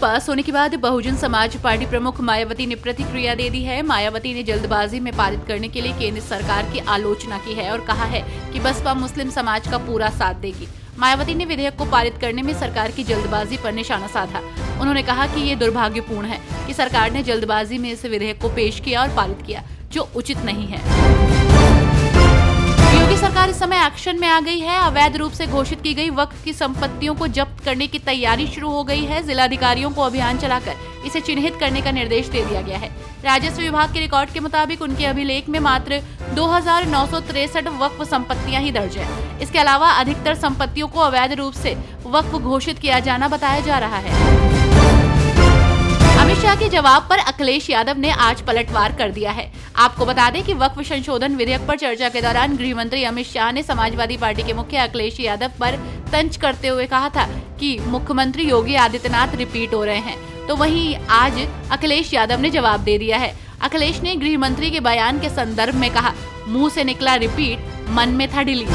पास होने के बाद बहुजन समाज पार्टी प्रमुख मायावती ने प्रतिक्रिया दे दी है। मायावती ने जल्दबाजी में पारित करने के लिए केंद्र सरकार की आलोचना की है और कहा है कि बसपा मुस्लिम समाज का पूरा साथ देगी। मायावती ने विधेयक को पारित करने में सरकार की जल्दबाजी पर निशाना साधा। उन्होंने कहा कि ये दुर्भाग्यपूर्ण है कि सरकार ने जल्दबाजी में इस विधेयक को पेश किया और पारित किया, जो उचित नहीं है। योगी सरकार इस समय एक्शन में आ गई है। अवैध रूप से घोषित की गई वक्फ की संपत्तियों को जब्त करने की तैयारी शुरू हो गई है। जिलाधिकारियों को अभियान चलाकर इसे चिन्हित करने का निर्देश दे दिया गया है। राजस्व विभाग के रिकॉर्ड के मुताबिक उनके अभिलेख में मात्र 2963 वक्फ संपत्तियां ही दर्ज है। इसके अलावा अधिकतर संपत्तियों को अवैध रूप से वक्फ घोषित किया जाना बताया जा रहा है। अमित शाह के जवाब पर अखिलेश यादव ने आज पलटवार कर दिया है। आपको बता दें कि वक्फ संशोधन विधेयक पर चर्चा के दौरान गृह मंत्री अमित शाह ने समाजवादी पार्टी के मुखिया अखिलेश यादव पर तंज करते हुए कहा था कि मुख्यमंत्री योगी आदित्यनाथ रिपीट हो रहे हैं। तो वहीं आज अखिलेश यादव ने जवाब दे दिया है। अखिलेश ने गृह मंत्री के बयान के संदर्भ में कहा, मुंह से निकला रिपीट, मन में था डिलीट।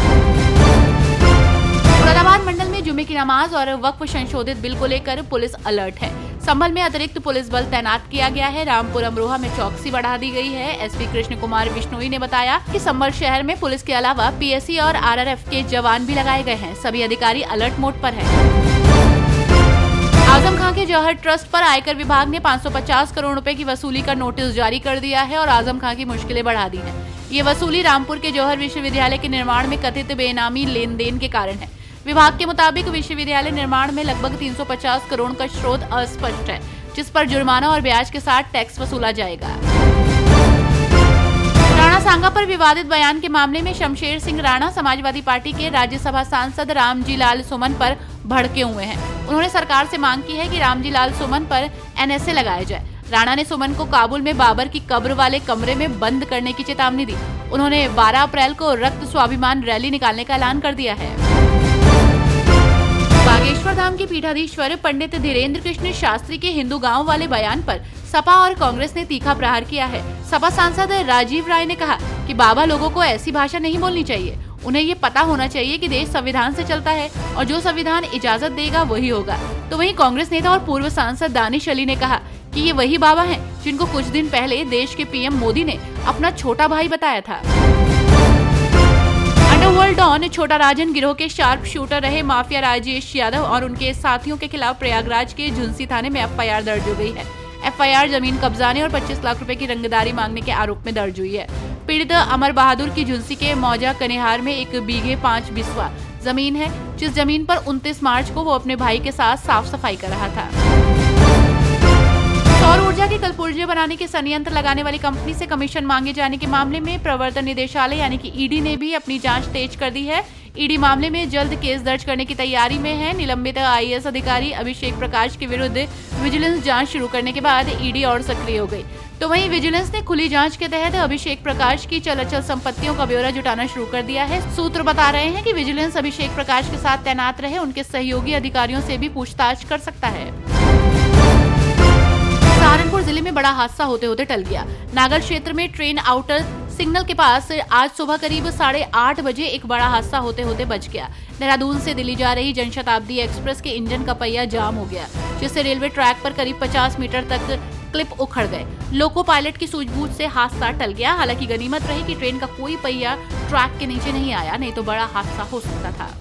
मुरादाबाद मंडल में जुमे की नमाज और वक्फ संशोधित बिल को लेकर पुलिस अलर्ट है। संभल में अतिरिक्त पुलिस बल तैनात किया गया है। रामपुर अमरोहा में चौकसी बढ़ा दी गई है। एसपी कृष्ण कुमार बिश्नोई ने बताया कि संभल शहर में पुलिस के अलावा पीएससी और आरआरएफ के जवान भी लगाए गए हैं। सभी अधिकारी अलर्ट मोड पर हैं। आजम खां के जौहर ट्रस्ट पर आयकर विभाग ने 550 करोड़ रुपए की वसूली का नोटिस जारी कर दिया है और आजम खां की मुश्किलें बढ़ा दी हैं। ये वसूली रामपुर के जौहर विश्वविद्यालय के निर्माण में कथित बेनामी लेन देन के कारण है। विभाग के मुताबिक विश्वविद्यालय निर्माण में लगभग 350 करोड़ का स्रोत अस्पष्ट है, जिस पर जुर्माना और ब्याज के साथ टैक्स वसूला जाएगा। राणा सांगा पर विवादित बयान के मामले में शमशेर सिंह राणा समाजवादी पार्टी के राज्यसभा सांसद रामजी लाल सुमन पर भड़के हुए हैं। उन्होंने सरकार से मांग की है कि रामजी लाल सुमन पर एनएसए लगाया जाए। राणा ने सुमन को काबुल में बाबर की कब्र वाले कमरे में बंद करने की चेतावनी दी। उन्होंने 12 अप्रैल को रक्त स्वाभिमान रैली निकालने का ऐलान कर दिया है। बागेश्वर धाम के पीठाधीश्वर पंडित धीरेन्द्र कृष्ण शास्त्री के हिंदू गांव वाले बयान पर सपा और कांग्रेस ने तीखा प्रहार किया है। सपा सांसद राजीव राय ने कहा कि बाबा लोगों को ऐसी भाषा नहीं बोलनी चाहिए। उन्हें ये पता होना चाहिए कि देश संविधान से चलता है और जो संविधान इजाजत देगा वही होगा। तो वहीं कांग्रेस नेता और पूर्व सांसद दानिश अली ने कहा कि ये वही बाबा हैं जिनको कुछ दिन पहले देश के पीएम मोदी ने अपना छोटा भाई बताया था। अंडरवर्ल्ड डॉन छोटा राजन गिरोह के शार्प शूटर रहे माफिया राजेश यादव और उनके साथियों के खिलाफ प्रयागराज के झुंसी थाने में एफआईआर दर्ज हो गई है। एफआईआर जमीन कब्जाने और 25 लाख रुपए की रंगदारी मांगने के आरोप में दर्ज हुई है। पीड़ित अमर बहादुर की झुंसी के मौजा कनिहार में 1 बीघे 5 बिस्वा जमीन है, जिस जमीन पर 29 मार्च को वो अपने भाई के साथ साफ सफाई कर रहा था। सौर ऊर्जा के कलपुर्जे बनाने के संयंत्र लगाने वाली कंपनी से कमीशन मांगे जाने के मामले में प्रवर्तन निदेशालय यानी कि ईडी ने भी अपनी जांच तेज कर दी है। ईडी मामले में जल्द केस दर्ज करने की तैयारी में है। निलंबित आईएएस अधिकारी अभिषेक प्रकाश के विरुद्ध विजिलेंस जांच शुरू करने के बाद ईडी और सक्रिय हो गई। तो वहीं विजिलेंस ने खुली जांच के तहत अभिषेक प्रकाश की चल अचल संपत्तियों का ब्यौरा जुटाना शुरू कर दिया है। सूत्र बता रहे हैं कि विजिलेंस अभिषेक प्रकाश के साथ तैनात रहे उनके सहयोगी अधिकारियों से भी पूछताछ कर सकता है। सहारनपुर जिले में बड़ा हादसा होते होते टल गया। नागर क्षेत्र में ट्रेन आउटर सिग्नल के पास आज सुबह करीब 8:30 बजे एक बड़ा हादसा होते होते बच गया। देहरादून से दिल्ली जा रही जनशताब्दी एक्सप्रेस के इंजन का पहिया जाम हो गया, जिससे रेलवे ट्रैक पर करीब 50 मीटर तक क्लिप उखड़ गए। लोको पायलट की सूझबूझ से हादसा टल गया। हालांकि गनीमत रही कि ट्रेन का कोई पहिया ट्रैक के नीचे नहीं आया, नहीं तो बड़ा हादसा हो सकता था।